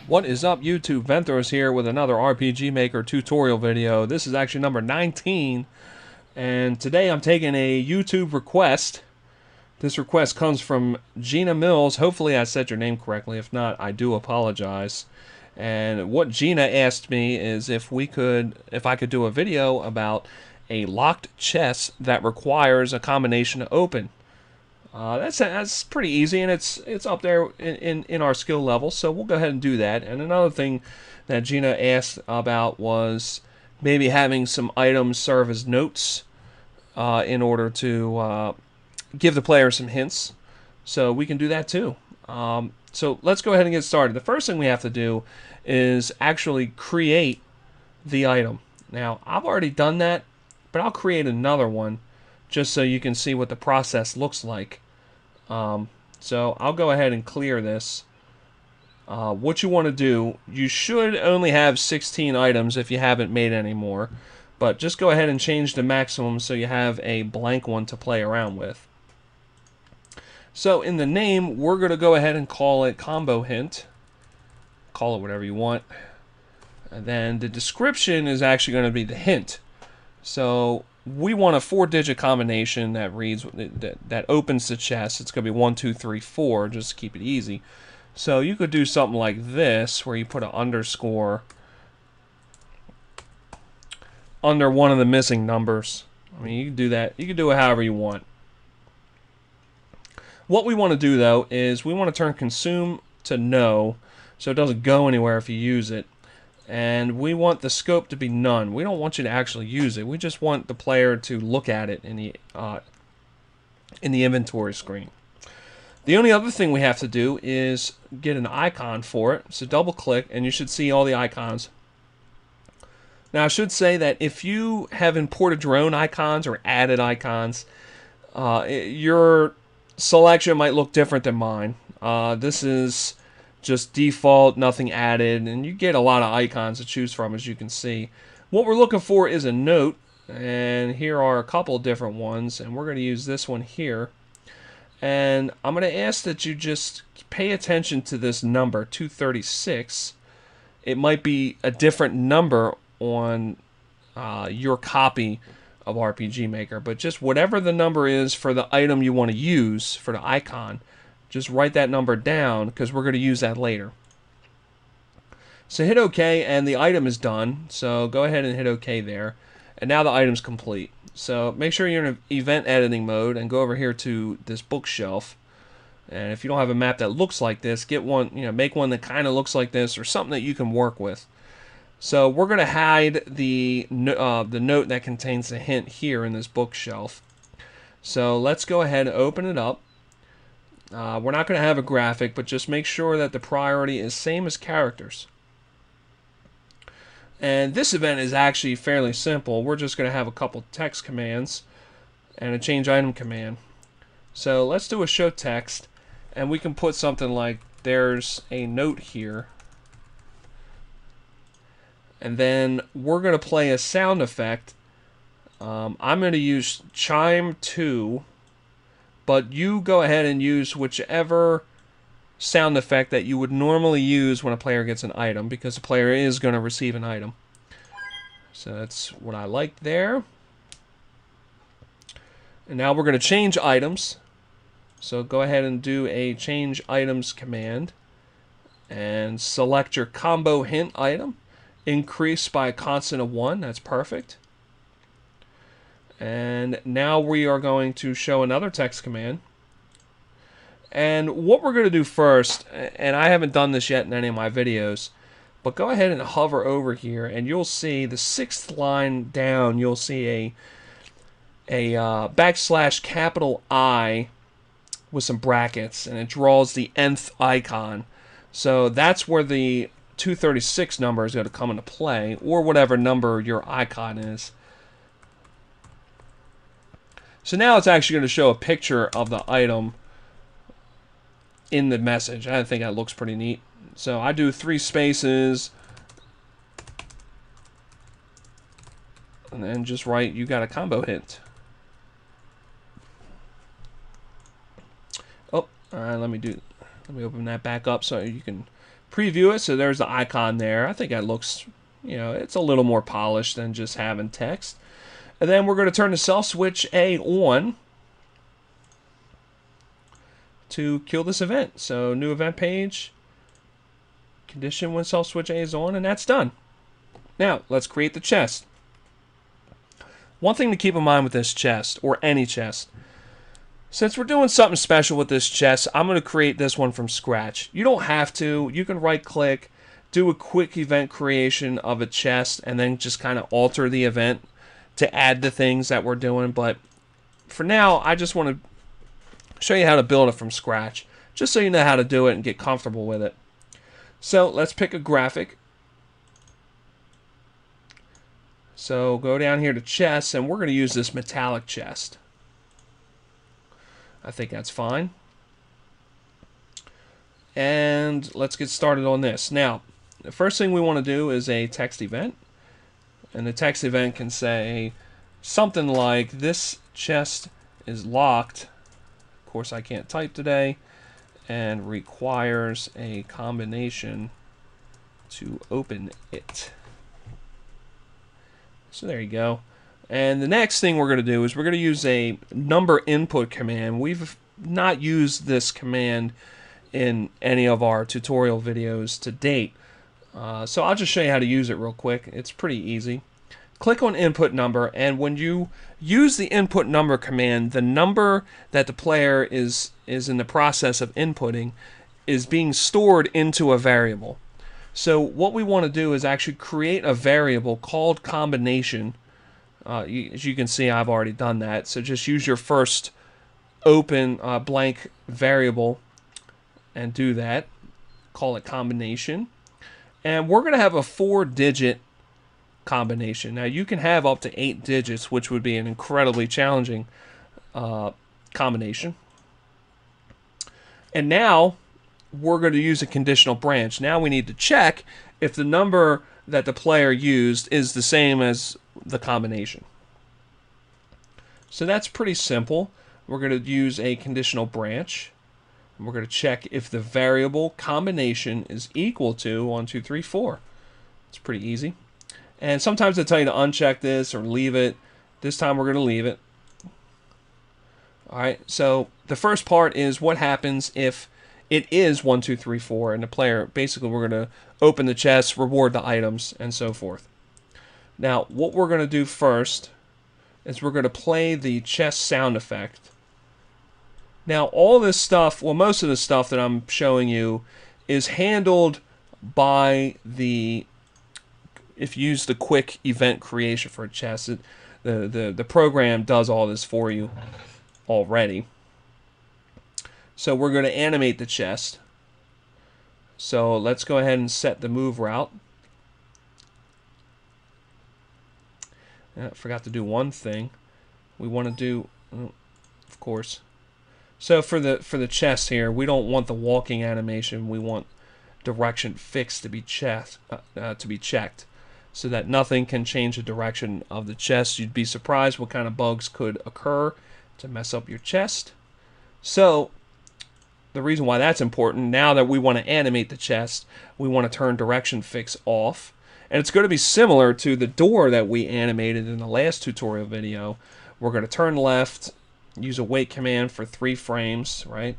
What is up, YouTube? Venthros here with another RPG Maker tutorial video. This is actually number 19, and today I'm taking a YouTube request. This request comes from Gina Mills. Hopefully I said your name correctly. If not, I do apologize. And what Gina asked me is if I could do a video about a locked chest that requires a combination to open. That's pretty easy, and it's up there in our skill level, so we'll go ahead and do that. And another thing that Gina asked about was maybe having some items serve as notes in order to give the player some hints. So we can do that too. So let's go ahead and get started. The first thing we have to do is actually create the item. Now, I've already done that, but I'll create another one just so you can see what the process looks like. So I'll go ahead and clear this. What you want to do, you should only have 16 items if you haven't made any more, but just go ahead and change the maximum so you have a blank one to play around with. So in the name, we're going to go ahead and call it combo hint. Call it whatever you want. And then the description is actually going to be the hint. So we want a 4-digit combination that reads that opens the chest. It's going to be 1, 2, 3, 4, just to keep it easy. So you could do something like this, where you put an underscore under one of the missing numbers. I mean, you can do that. You can do it however you want. What we want to do, though, is we want to turn consume to no, so it doesn't go anywhere if you use it. And we want the scope to be none. We don't want you to actually use it. We just want the player to look at it in the inventory screen. The only other thing we have to do is get an icon for it. So double click and you should see all the icons. Now I should say that if you have imported your own icons or added icons, your selection might look different than mine. This is just default, nothing added, and you get a lot of icons to choose from, as you can see. What we're looking for is a note, and here are a couple different ones, and we're going to use this one here. And I'm going to ask that you just pay attention to this number, 236. It might be a different number on your copy of RPG Maker, but just whatever the number is for the item you want to use for the icon, just write that number down because we're going to use that later. So hit OK and the item is done. So go ahead and hit OK there. And now the item's complete. So make sure you're in event editing mode and go over here to this bookshelf. And if you don't have a map that looks like this, get one, make one that kind of looks like this or something that you can work with. So we're going to hide the note that contains the hint here in this bookshelf. So let's go ahead and open it up. We're not going to have a graphic, but just make sure that the priority is same as characters. And this event is actually fairly simple. We're just going to have a couple text commands and a change item command. So let's do a show text, and we can put something like there's a note here. And then we're going to play a sound effect. I'm going to use chime 2. But you go ahead and use whichever sound effect that you would normally use when a player gets an item, because the player is going to receive an item. So that's what I like there. And now we're going to change items. So go ahead and do a change items command. And select your combo hint item. Increase by a constant of 1. That's perfect. And now we are going to show another text command. And what we're going to do first, and I haven't done this yet in any of my videos, but go ahead and hover over here and you'll see the 6th line down, you'll see a backslash capital I with some brackets, and it draws the nth icon. So that's where the 236 number is going to come into play, or whatever number your icon is. So now it's actually going to show a picture of the item in the message. I think that looks pretty neat. So I do 3 spaces. And then just write, you got a combo hint. Oh, alright, let me do Let me open that back up so you can preview it. So there's the icon there. I think that looks, it's a little more polished than just having text. And then we're going to turn the self switch A on to kill this event. So new event page, condition when self switch A is on, and that's done. Now let's create the chest. One thing to keep in mind with this chest, or any chest, since we're doing something special with this chest, I'm going to create this one from scratch. You don't have to. You can right click, do a quick event creation of a chest, and then just kind of alter the event to add the things that we're doing. But for now, I just want to show you how to build it from scratch, just so you know how to do it and get comfortable with it. So let's pick a graphic. So go down here to chests, and we're going to use this metallic chest. I think that's fine. And let's get started on this. Now, the first thing we want to do is a text event. And the text event can say something like, this chest is locked. Of course, I can't type today. And requires a combination to open it. So there you go. And the next thing we're going to do is we're going to use a number input command. We've not used this command in any of our tutorial videos to date. So I'll just show you how to use it real quick. It's pretty easy. Click on input number, and when you use the input number command, the number that the player is in the process of inputting is being stored into a variable. So what we want to do is actually create a variable called combination. As you can see, I've already done that. So just use your first open blank variable and do that. Call it combination. And we're going to have a 4-digit combination. Now you can have up to 8 digits, which would be an incredibly challenging combination. And now we're going to use a conditional branch. Now we need to check if the number that the player used is the same as the combination. So that's pretty simple. We're going to use a conditional branch. And we're going to check if the variable combination is equal to 1, 2, 3, 4. It's pretty easy. And sometimes they tell you to uncheck this or leave it. This time we're going to leave it. Alright, so the first part is what happens if it is 1, 2, 3, 4, and the player, basically we're going to open the chest, reward the items, and so forth. Now, what we're going to do first is we're going to play the chest sound effect. Now, all this stuff, well, most of the stuff that I'm showing you is handled by the, if you use the quick event creation for a chest, the program does all this for you already. So we're going to animate the chest. So let's go ahead and set the move route. I forgot to do one thing. We want to do, of course. So for the chest here, we don't want the walking animation. We want direction fixed to be checked, so that nothing can change the direction of the chest. You'd be surprised what kind of bugs could occur to mess up your chest. So the reason why that's important, now that we want to animate the chest, we want to turn direction fix off. And it's going to be similar to the door that we animated in the last tutorial video. We're going to turn left, use a wait command for 3 frames, right?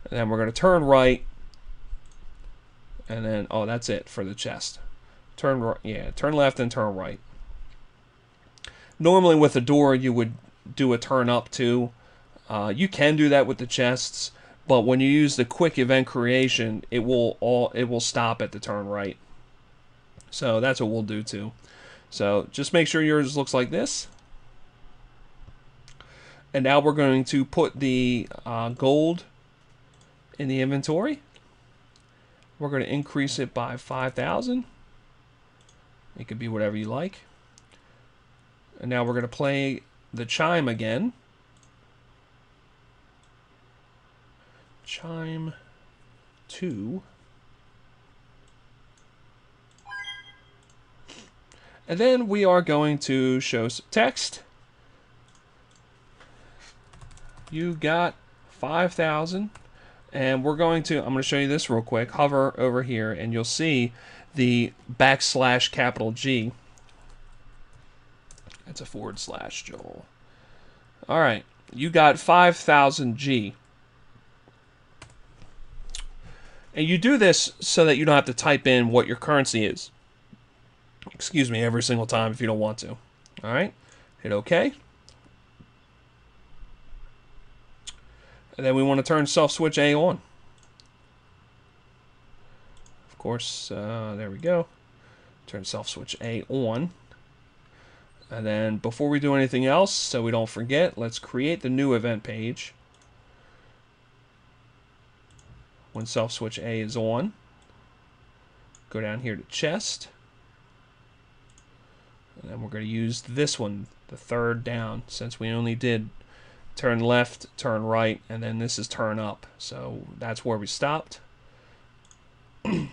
And then we're going to turn right, and then, oh, that's it for the chest. Turn left and turn right. Normally with a door you would do a turn up too. You can do that with the chests, but when you use the quick event creation, it will stop at the turn right. So that's what we'll do too. So just make sure yours looks like this. And now we're going to put the gold in the inventory. We're going to increase it by 5,000. It could be whatever you like. And now we're going to play the chime again. Chime 2. And then we are going to show some text. You got 5,000. And we're going to, I'm going to show you this real quick. Hover over here and you'll see the \G. That's a / Joel. All right, you got 5,000 G. And you do this so that you don't have to type in what your currency is. Excuse me, every single time if you don't want to. All right, hit OK. And then we want to turn self switch A on. Of course, there we go. Turn self switch A on. And then before we do anything else, so we don't forget, let's create the new event page. When self switch A is on, go down here to chest. And then we're going to use this one, the third down, since we only did turn left, turn right, and then this is turn up. So that's where we stopped. And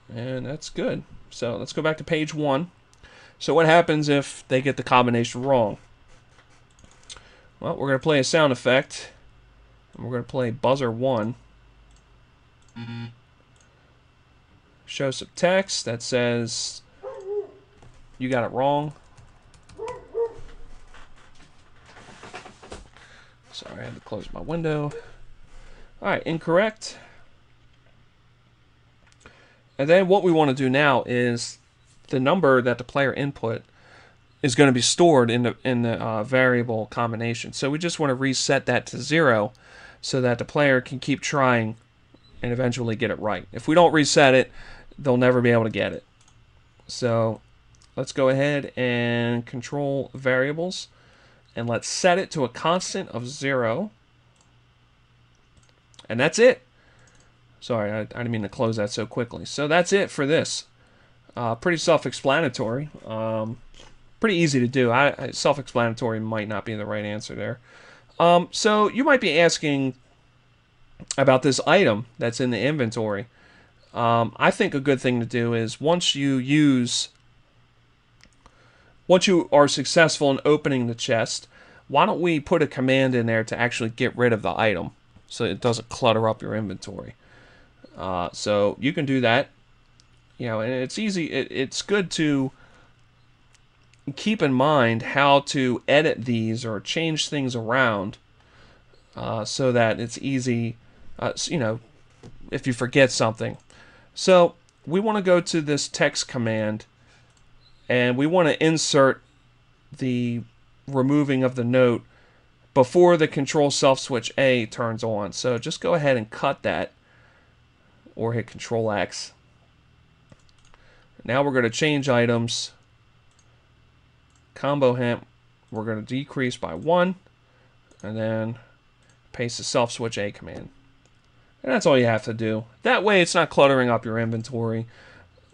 that's good. So let's go back to page 1. So what happens if they get the combination wrong? Well, we're going to play a sound effect. And we're going to play buzzer 1. Show some text that says you got it wrong. Sorry, I had to close my window. Alright, incorrect. And then what we want to do now is the number that the player input is going to be stored in the variable combination. So we just want to reset that to 0 so that the player can keep trying and eventually get it right. If we don't reset it, they'll never be able to get it. So let's go ahead and control variables. And let's set it to a constant of 0. And that's it. Sorry, I didn't mean to close that so quickly. So that's it for this. Pretty self-explanatory. Pretty easy to do. Self-explanatory might not be the right answer there. So you might be asking about this item that's in the inventory. I think a good thing to do is once you are successful in opening the chest, why don't we put a command in there to actually get rid of the item so it doesn't clutter up your inventory. So you can do that. You know, and it's easy. It's good to keep in mind how to edit these or change things around so that it's easy, you know, if you forget something. So we want to go to this text command and we want to insert the removing of the note before the control self switch A turns on. So just go ahead and cut that or hit Control X. Now we're going to change items. Combo hint, we're going to decrease by 1 and then paste the self switch A command. And that's all you have to do. That way it's not cluttering up your inventory.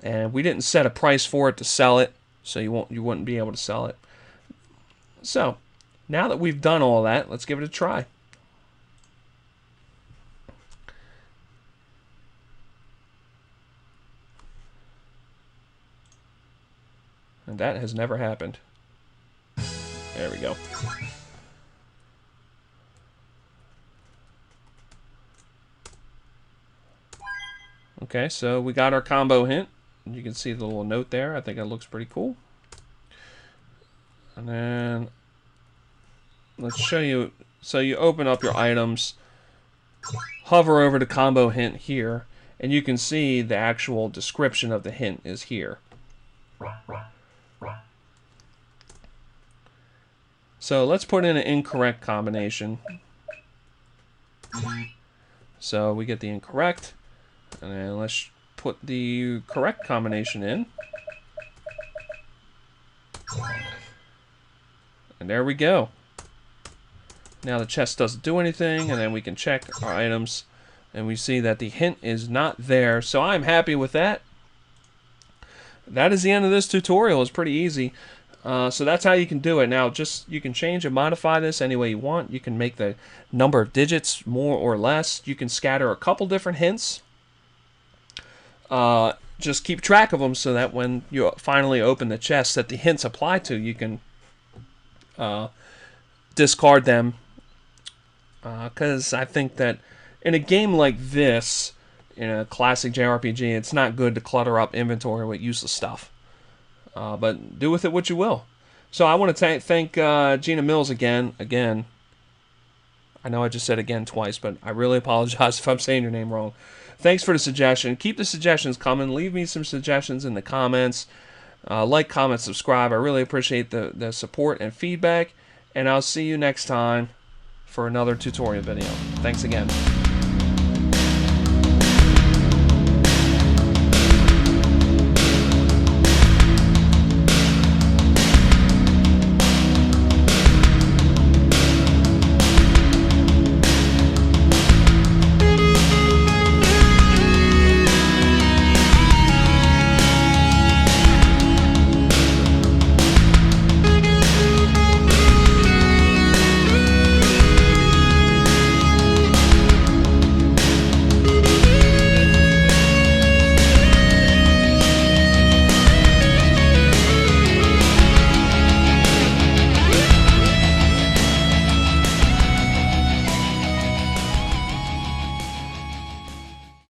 And we didn't set a price for it to sell it, so you wouldn't be able to sell it. So, now that we've done all that, let's give it a try. And that has never happened. There we go. Okay, so we got our combo hint. You can see the little note there. I think it looks pretty cool. And then let's show you. So you open up your items, hover over the combo hint here, and you can see the actual description of the hint is here. So let's put in an incorrect combination. So we get the incorrect, and then let's put the correct combination in. And there we go. Now the chest doesn't do anything, and then we can check our items, and we see that the hint is not there. So I'm happy with that. That is the end of this tutorial. It's pretty easy. So that's how you can do it. Now, you can change and modify this any way you want. You can make the number of digits more or less. You can scatter a couple different hints. Just keep track of them so that when you finally open the chest that the hints apply to, you can discard them. Because I think that in a game like this, in a classic JRPG, it's not good to clutter up inventory with useless stuff. But do with it what you will. So I want to thank Gina Mills again. I know I just said again twice, but I really apologize if I'm saying your name wrong. Thanks for the suggestion. Keep the suggestions coming. Leave me some suggestions in the comments. Like, comment, subscribe. I really appreciate the support and feedback. And I'll see you next time for another tutorial video. Thanks again.